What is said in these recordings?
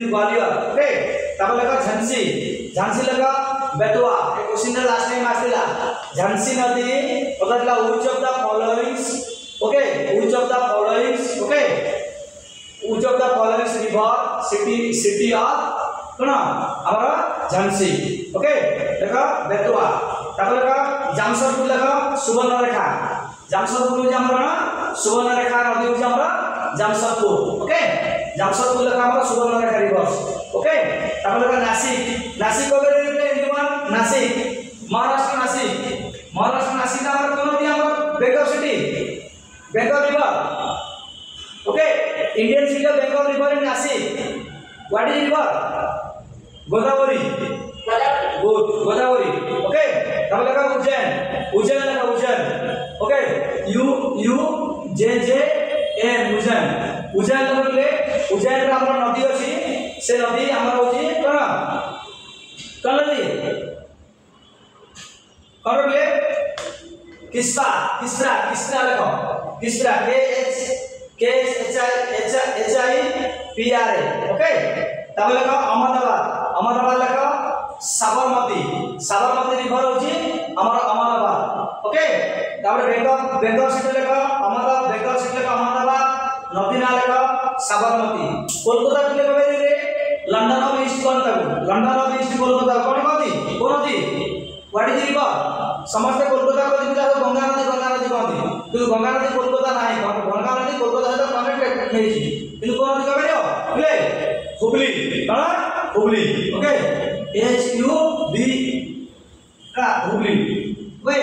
Gwalior okay तब लगा झांसी झांसी लगा बेतवा एक क्वेश्चन लास्ट टाइम आसला झांसी नदी पता which of the followings okay which of the followings okay which of the followings river city of cone हमर झांसी ओके देखो बेतवा तब लगा जामशेदपुर लगा सुवर्णरेखा जामशेदपुर जे हमर सुवर्णरेखा नदी जे हमर जामशेदपुर ओके जामशेदपुर लगा हमर सुवर्णरेखा रिवर ओके तब लगा नासिक नासिक कोबे इंडियन नासिक महाराष्ट्र नासिक ना हमर कोन नदी हमर Bengal city Bengal river okay Indian city of Bengal river in Nashik what is river Godavari Godavari okay तब लगा उज्जैन लगा Ujjain okay U J J N Ujjain लगले उज्जैन रा हमर नदी अछि से नदी हमर होछि कोन नदी करले किस्रा लगा किस्रा के H I P R A okay तब लगा अहमदाबाद लगा साबरमती रिवर होची हमर अहमदाबाद ओके तापर बेंगल सिटी लगा अहमदाबाद नदी ना लगा साबरमती कोलकाता के कबे रे लंडन ऑफ ईस्ट कोलकाता कोन नदी व्हाट इज रिवर समस्त कोलकाता को दिला तो गंगा नदी कहती কিন্তু गंगा नदी कोलकाता नाही गंगा नदी कोलकाता सहित कनेक्टेड नहीं छी কিন্তু कोन नदी कबे रो हुबली ओके HUB हुबली ओके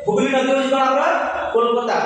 हुबली नदी होची कोन हमरा कोलकाता